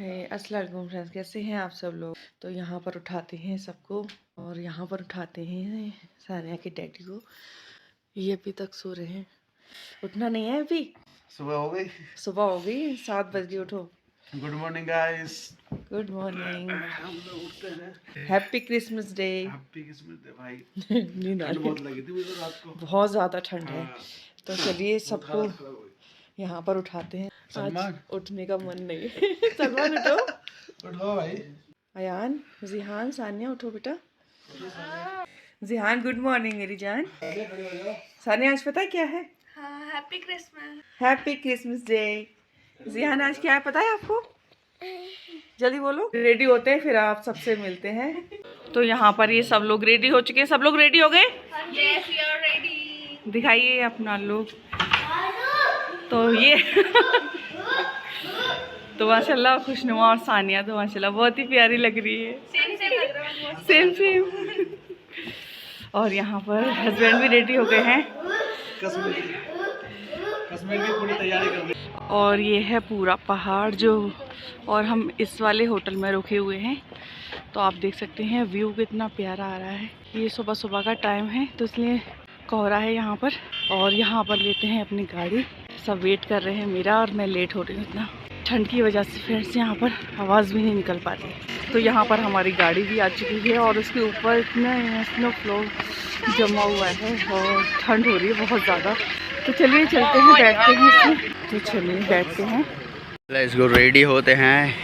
अस्सलाम वालेकुम फ्रेंड्स, कैसे हैं आप सब लोग। तो यहाँ पर उठाते हैं सबको और यहाँ पर उठाते हैं सानिया के डैडी को। ये अभी तक सो रहे हैं, उठना नहीं है अभी। सुबह हो गई। 7 बज गए, उठो। Good morning guys. Good morning. हम लोग उठते हैं। Happy Christmas day. Happy Christmas day भाई। नींद आ ठंड रही बहुत लगी थी मुझे रात को, बहुत ज़्यादा ठंड है। तो चलिए बहुत सबको हालत खराब हो गई। यहाँ पर उठाते हैं। सलमान। आज उठने का मन नहीं है। सलमान उठो। उठो भाई। अयान, जिहान, सानिया उठो बेटा। जिहान गुड मॉर्निंग मेरी जान। सानिया आज पता है क्या है? Happy Christmas. Happy Christmas day. जिहान आज क्या है पता है आपको? जल्दी बोलो। रेडी होते हैं फिर आप सबसे मिलते हैं। तो यहाँ पर ये सब लोग रेडी हो चुके हैं। सब लोग रेडी हो गए? Yes, we are ready. दिखाइए अपना लोग। तो ये तो माशाल्लाह खुशनुमा और सानिया तो माशाल्लाह बहुत ही प्यारी लग रही है। सेम लग रहा है। सेम। और यहाँ पर हस्बैंड भी रेडी हो गए हैं। कश्मीर की पूरी तैयारी कर ली। और ये है पूरा पहाड़ जो, और हम इस वाले होटल में रुके हुए हैं। तो आप देख सकते हैं व्यू कितना प्यारा आ रहा है। ये सुबह सुबह का टाइम है तो इसलिए कोहरा है यहाँ पर। और यहाँ पर लेते हैं अपनी गाड़ी। सब वेट कर रहे हैं मेरा, और मैं लेट हो रही हूँ इतना ठंड की वजह से। फ्रेंड्स यहाँ पर आवाज़ भी नहीं निकल पाती। तो यहाँ पर हमारी गाड़ी भी आ चुकी है और उसके ऊपर इतना स्नो फ्लो जमा हुआ है और ठंड हो रही है बहुत ज़्यादा। तो चलिए चलते हैं, बैठते हैं इसमें। तो चलिए बैठते हैं। लेट्स गो, रेडी होते हैं।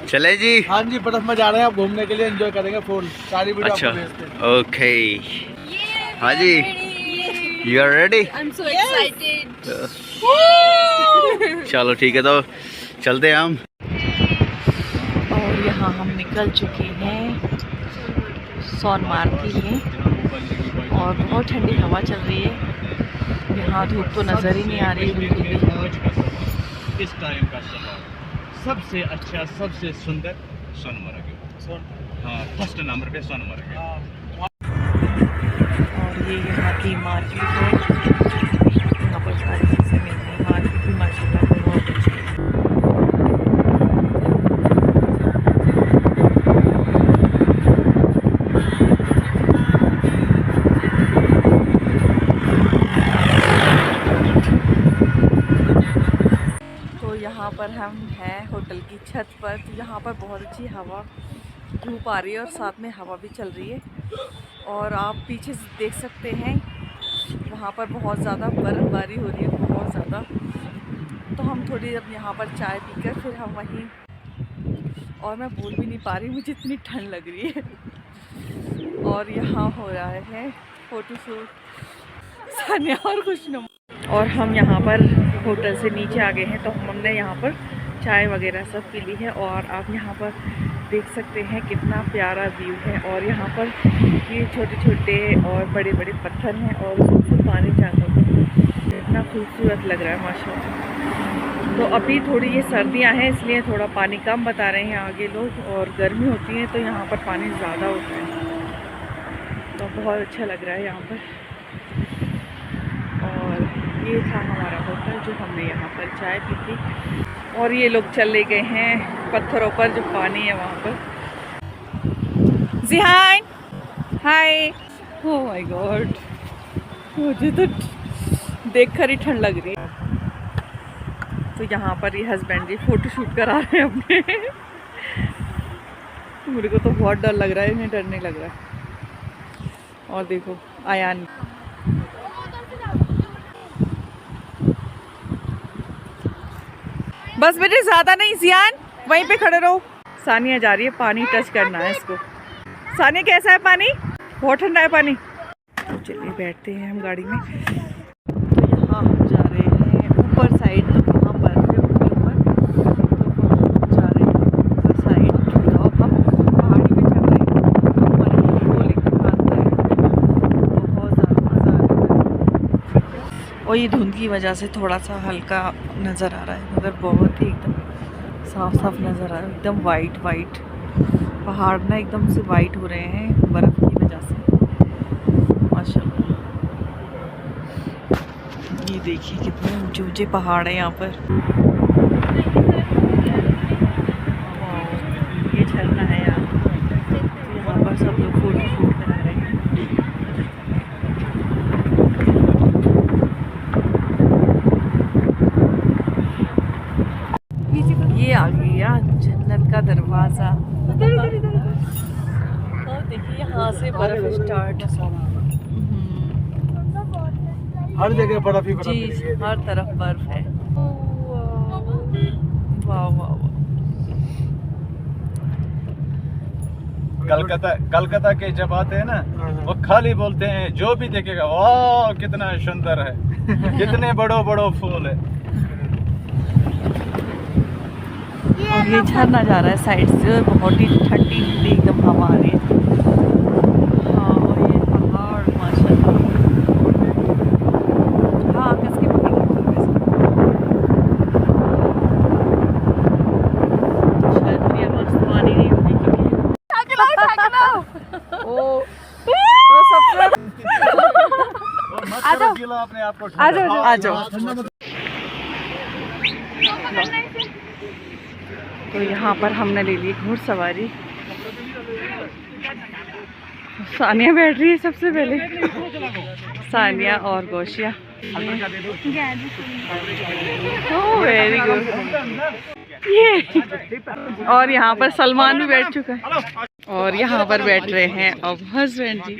चले जी। हाँ जी, बर्फ में जा रहे हैं आप घूमने के लिए, एंजॉय करेंगे फुल। सारी वीडियो अच्छा, आपको भेजते हैं। ओके। हाँ जी, you are ready? I'm so excited. चलो ठीक है, तो चलते हैं हम। और यहाँ हम निकल चुके हैं सोनमार्ग के लिए और बहुत ठंडी हवा चल रही है। यहाँ धूप तो नज़र ही नहीं आ रही बिल्कुल भी। इस टाइम का सफर सबसे अच्छा, सबसे सुंदर सोनमर्ग है। हाँ, फर्स्ट नंबर पे सोनमर्ग है। और ये यहाँ की मार्केट है, यहाँ पर सारी चीज़ें मिलती हैं। मार्केट भी माशाल्लाह बहुत अच्छी है। तो यहाँ पर हम हैं होटल की छत पर। तो यहाँ पर बहुत अच्छी हवा, धूप आ रही है और साथ में हवा भी चल रही है। और आप पीछे से देख सकते हैं वहाँ पर बहुत ज़्यादा बर्फ़बारी हो रही है, बहुत ज़्यादा। तो हम थोड़ी अब यहाँ पर चाय पीकर फिर हम वहीं, और मैं बोल भी नहीं पा रही, मुझे इतनी ठंड लग रही है। और यहाँ हो रहा है फ़ोटोशूट सानिया और खुशनुमा। और हम यहाँ पर होटल से नीचे आ गए हैं। तो हमने यहाँ पर चाय वगैरह सब पी ली है। और आप यहाँ पर देख सकते हैं कितना प्यारा व्यू है। और यहाँ पर ये छोटे छोटे और बड़े बड़े पत्थर हैं और उसमें पानी जाता है, इतना खूबसूरत लग रहा है माशाल्लाह। तो अभी थोड़ी ये सर्दियाँ हैं इसलिए थोड़ा पानी कम बता रहे हैं आगे लोग, और गर्मी होती है तो यहाँ पर पानी ज़्यादा होता है। तो बहुत अच्छा लग रहा है यहाँ पर। और ये था हमारा होटल जो हमने यहाँ पर चाय पी थी। और ये लोग चले गए हैं पत्थरों पर जो पानी है वहाँ पर। जिहान हाय। ओह माय गॉड, मुझे तो देख कर ही ठंड लग रही है। तो यहाँ पर ये हस्बैंड जी फ़ोटो शूट करा रहे हैं अपने। मेरे को तो बहुत डर लग रहा है, इन्हें डर नहीं लग रहा है। और देखो आयान, बस बेटे ज़्यादा नहीं, जियान वहीं पे खड़े रहो। सानिया जा रही है, पानी टच करना है इसको। सानिया कैसा है पानी? बहुत ठंडा है पानी। तो चलिए बैठते हैं हम गाड़ी में। तो यहाँ हम जा रहे हैं ऊपर साइड, तो वहाँ पर ऊपर जा रहे हैं ऊपर साइड। तो हम पहाड़ी पे चढ़ रहे हैं, हमारे वो लेकर आता है, बहुत ज़्यादा मज़ा आ रहा है। और ये धुंध की वजह से थोड़ा सा हल्का नज़र आ रहा है, मगर बहुत ही एकदम साफ साफ नज़र आ रहा है। एकदम वाइट पहाड़ ना एकदम से वाइट हो रहे हैं बर्फ़ की वजह से माशाल्लाह। ये देखिए कितने ऊंचे ऊंचे पहाड़ हैं यहाँ पर। ये आ गया जन्नत का दरवाजा। और देखिए यहाँ से बर्फ स्टार्ट। हर जगह बर्फ ही बर्फ जी है। हर तरफ बर्फ है। वाह वाह वाह। कलकत्ता के जब आते हैं ना, वो खाली बोलते हैं, जो भी देखेगा वाह कितना सुंदर है, कितने बड़ो बड़ो फूल है। और ये झरना जा रहा है साइड से, बहुत ही ठंडी ठंडी एकदम हवा आ रही है। हाँ और ये पहाड़ माशाल्लाह। हाँ कस के पकड़िए। तो शायद मेरी आवाज़ तो आ नहीं होगी क्योंकि ओ तो सबसे आ जाओ अपने आप को, आ जाओ। तो यहाँ पर हमने ले ली घुड़सवारी। सानिया बैठ रही है सबसे पहले, सानिया और गोशिया। Oh very good. ये और यहाँ पर सलमान भी बैठ चुका है और यहाँ पर बैठ रहे हैं अब हस्बैंड जी।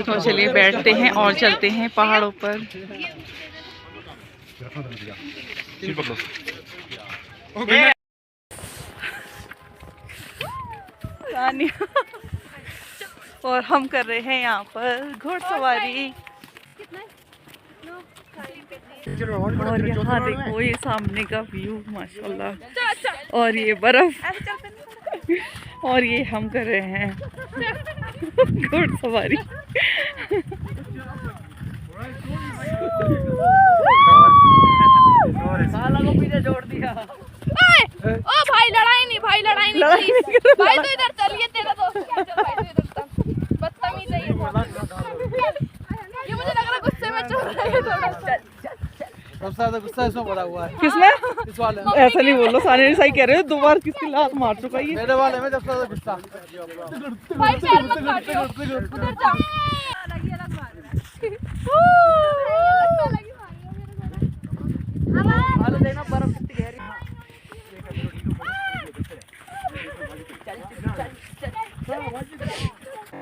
तो चलिए बैठते हैं और चलते हैं पहाड़ों पर। और हम कर रहे हैं यहाँ पर घुड़सवारी। और यहाँ देखो ये सामने का व्यू माशाल्लाह, और ये बर्फ, और ये हम कर रहे हैं घुड़सवारी। जोड़ दिया। ओ भाई लड़ाई नहीं, भाई लड़ाई नहीं, प्लीज भाई तो इधर चलिए, तेरा दोस्त भाई तो इधर चल, बदतमीज है ये मुझे लग रहा है गुस्से में चल रहा है थोड़ा। सबसे ज्यादा गुस्सा इसमें पड़ा हुआ है। किसमें? इस वाले में। ऐसा नहीं बोलो, सानिया ने सही कह रहे हो, 2 बार किसकी लात मार चुका है ये। मेरे वाले में सबसे ज्यादा गुस्सा। भाई पैर मत काटियो, उधर जा।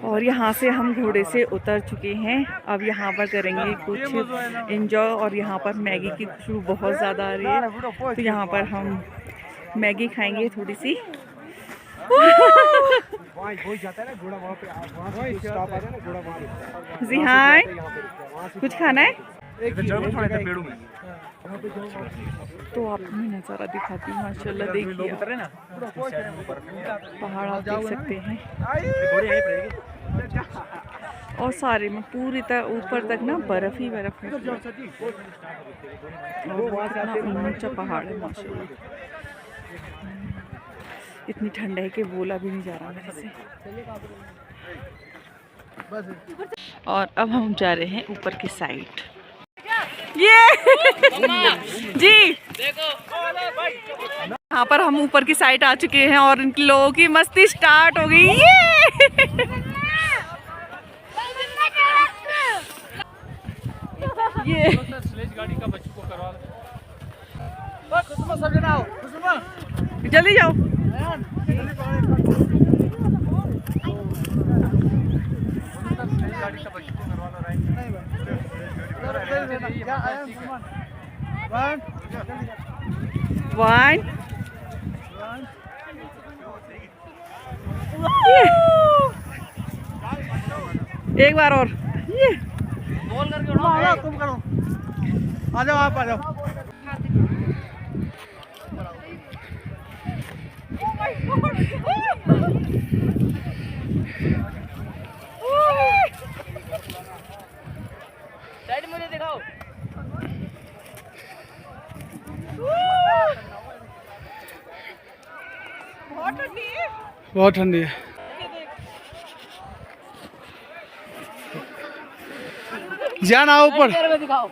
और यहाँ से हम घोड़े से उतर चुके हैं। अब यहाँ पर करेंगे कुछ एंजॉय, और यहाँ पर मैगी की खुशबू बहुत ज़्यादा आ रही है, तो यहाँ पर हम मैगी खाएंगे थोड़ी सी। जी हाँ, कुछ खाना है तो आपको मैं नज़ारा दिखाती हूँ। माशाल्लाह देखिए पहाड़ आप देख सकते हैं, और सारे में पूरी तरह ऊपर तक ना बर्फ ही बर्फ है। कितना ऊंचा पहाड़ है माशाल्लाह, इतनी ठंड है कि बोला भी नहीं जा रहा मेरे से। और अब हम जा रहे हैं ऊपर की साइड। ये जी यहाँ पर हम ऊपर की साइड आ चुके हैं और इन लोगों की मस्ती स्टार्ट हो गई। ये गाड़ी का बच्चों को करवा जल्दी जाओ। वन एक बार और तुम करो, आ जाओ, आप आ जाओ। साइड मुझे दिखाओ। बहुत ठंडी है। जाना ऊपर। दिखाओ।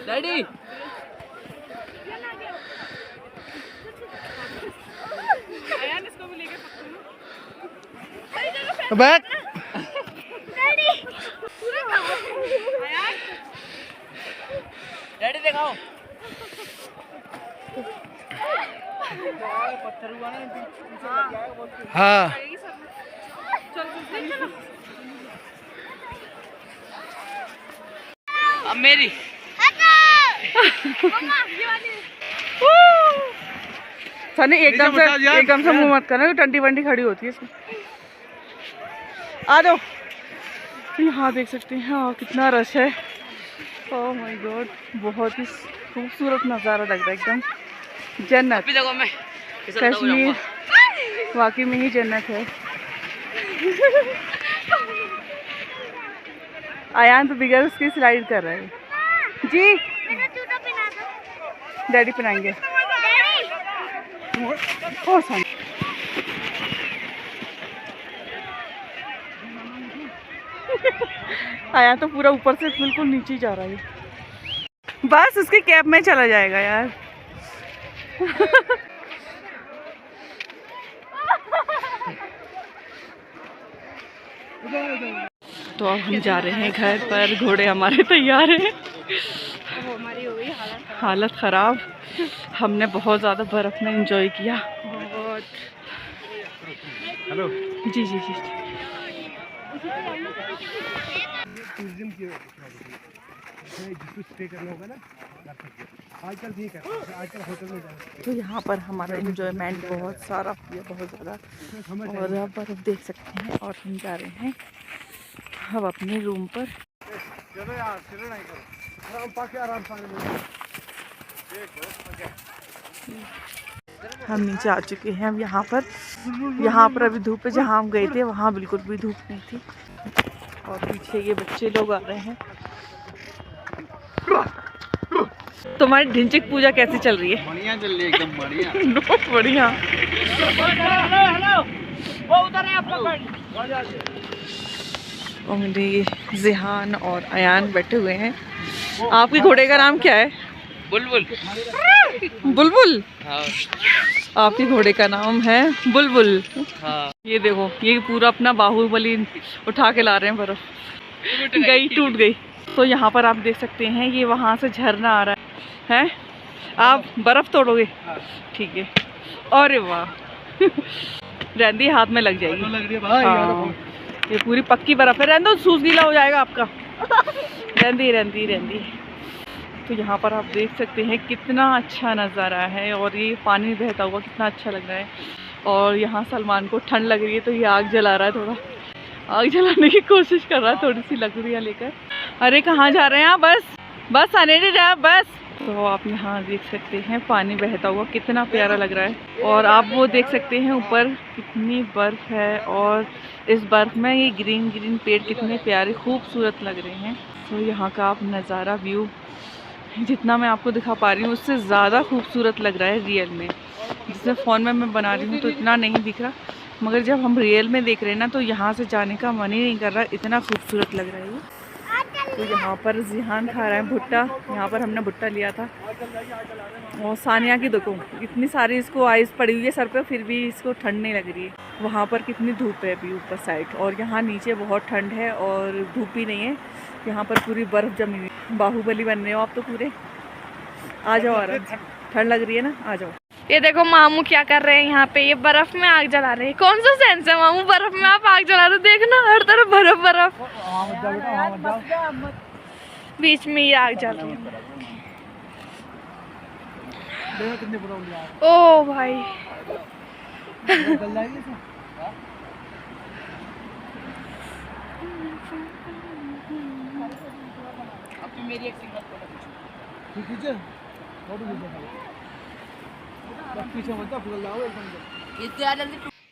डैडी बैठ। डैडी दिखाओ। हाँ अब मेरी सनी एकदम से मुंह मत करना, टंटी वंटी खड़ी होती है इसमें। आ जाओ। तो यहाँ देख सकते हैं हाँ कितना रश है। ओह माय गॉड, बहुत ही खूबसूरत नज़ारा लग रहा है, एकदम जन्नत। कश्मीर वाकई में ही जन्नत है। आयान तो बिगैर उसकी स्लाइड कर रहा है जी। डैडी पहनाएंगे। ओ सन आया तो पूरा ऊपर से बिल्कुल नीचे जा रहा है, बस उसके कैब में चला जाएगा यार। तो अब हम जा रहे हैं घर पर, घोड़े हमारे तैयार हैं। हमारी हो गई हालत ख़राब, हमने बहुत ज़्यादा बर्फ़ में एंजॉय किया। बहुत। हेलो जी जी जी। आजकल ठीक है, आजकल होटल में जाए। तो यहाँ पर हमारा एंजॉयमेंट बहुत सारा हुआ, बहुत ज़्यादा। और यहाँ पर आप देख सकते हैं और हम जा रहे हैं अब अपने रूम पर। चलो यार, चलो नहीं करो, आराम पाके आराम से। हम नीचे आ चुके हैं अब यहाँ पर अभी धूप है, जहाँ हम गए थे वहाँ बिल्कुल भी धूप नहीं थी। और पीछे ये बच्चे लोग आ रहे हैं। तुम्हारी ढिंचिक पूजा कैसी चल रही है? बढ़िया चल रही है, एकदम बढ़िया। बहुत बढ़िया। और मेरे जिहान और अयान बैठे हुए हैं। आपके घोड़े का नाम क्या है? बुलबुल। बुलबुल। हाँ। आपके घोड़े का नाम है बुलबुल। हाँ। ये देखो, ये पूरा अपना बाहुबली उठा के ला रहे हैं बर्फ। टूट गई। तो यहाँ पर आप देख सकते हैं ये वहाँ से झरना आ रहा है। आप बर्फ तोड़ोगे? ठीक है। अरे वाह। रहंदी हाथ में लग जाएगी। लग रही है भाई। हाँ, ये पूरी पक्की बर्फ है। रहने दो, सूज गीला हो जाएगा आपका। रहंदी। तो यहाँ पर आप देख सकते हैं कितना अच्छा नज़ारा है और ये पानी बहता हुआ कितना अच्छा लग रहा है। और यहाँ सलमान को ठंड लग रही है तो ये आग जला रहा है, थोड़ा आग जलाने की कोशिश कर रहा है थोड़ी सी लकड़ियाँ लेकर। अरे कहाँ जा रहे हैं आप? बस आने नहीं रहा, बस। तो आप यहाँ देख सकते हैं पानी बहता हुआ कितना प्यारा लग रहा है। और आप वो देख सकते हैं ऊपर कितनी बर्फ़ है और इस बर्फ़ में ये ग्रीन पेड़ कितने प्यारे खूबसूरत लग रहे हैं। तो यहाँ का आप नज़ारा व्यू जितना मैं आपको दिखा पा रही हूँ उससे ज़्यादा खूबसूरत लग रहा है रियल में। जिसमें फ़ोन में मैं बना रही हूँ तो इतना नहीं दिख रहा, मगर जब हम रियल में देख रहे हैं ना तो यहाँ से जाने का मन ही नहीं कर रहा, इतना खूबसूरत लग रहा है ये। तो यहाँ पर जिहान खा रहा है भुट्टा। यहाँ पर हमने भुट्टा लिया था। और सानिया की देखो इतनी सारी इसको आइस पड़ी हुई है सर पे, फिर भी इसको ठंड नहीं लग रही है। वहाँ पर कितनी धूप है अभी ऊपर साइड, और यहाँ नीचे बहुत ठंड है और धूप भी नहीं है। यहाँ पर पूरी बर्फ़ जमी हुई। बाहुबली बन रहे हो आप तो पूरे। आ जाओ आराम से, ठंड लग रही है ना, आ जाओ। ये देखो मामू क्या कर रहे हैं यहाँ पे, ये बर्फ में आग जला रहे हैं। कौन सा सेंस है मामू, बर्फ में आप आग जला रहे हो? देखना हर तरफ बर्फ। बीच में ये आग जल रही है। ओ भाई।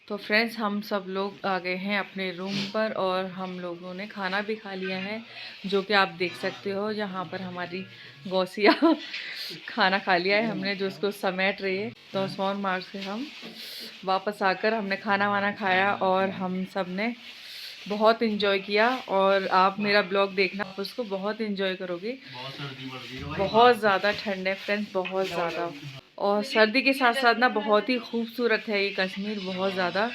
तो फ्रेंड्स हम सब लोग आ गए हैं अपने रूम पर और हम लोगों ने खाना भी खा लिया है, जो कि आप देख सकते हो। यहाँ पर हमारी गौसिया खाना खा लिया है हमने, जो उसको समेट रही है। तो सोन मार्ग से हम वापस आकर हमने खाना वाना खाया और हम सब ने बहुत इन्जॉय किया। और आप मेरा ब्लॉग देखना, आप उसको बहुत इन्जॉय करोगे। बहुत ज़्यादा ठंड है फ्रेंड्स, बहुत ज़्यादा। और सर्दी के साथ साथ ना बहुत ही खूबसूरत है ये कश्मीर, बहुत ज़्यादा,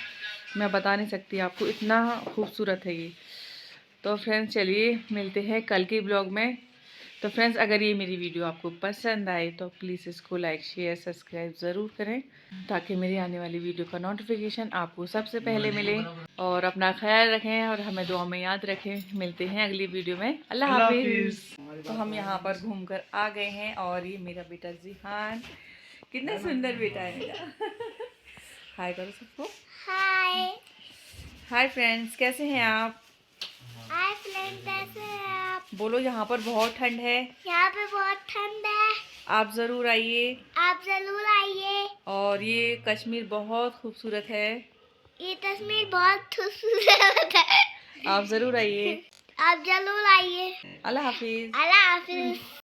मैं बता नहीं सकती आपको, इतना खूबसूरत है ये। तो फ्रेंड्स चलिए मिलते हैं कल के ब्लॉग में। तो फ्रेंड्स अगर ये मेरी वीडियो आपको पसंद आए तो प्लीज़ इसको लाइक शेयर सब्सक्राइब ज़रूर करें, ताकि मेरी आने वाली वीडियो का नोटिफिकेशन आपको सबसे पहले मिले। और अपना ख्याल रखें और हमें दुआ में याद रखें। मिलते हैं अगली वीडियो में। अल्लाह हाफिज़। तो हम यहाँ पर घूमकर आ गए हैं और ये मेरा बेटा जिहान, कितना सुंदर बेटा है मेरा। हाय करो सबको। हाय हाय फ्रेंड्स, कैसे हैं आप? हाय फ्रेंड, कैसे हैं आप? बोलो, यहाँ पर बहुत ठंड है, यहाँ पे बहुत ठंड है, आप ज़रूर आइए। आप जरूर आइए। और ये कश्मीर बहुत खूबसूरत है, ये तस्वीर बहुत खूबसूरत है, आप ज़रूर आइए। आप जरूर आइए। अल्लाह हाफिज़। अल्लाह हाफिज।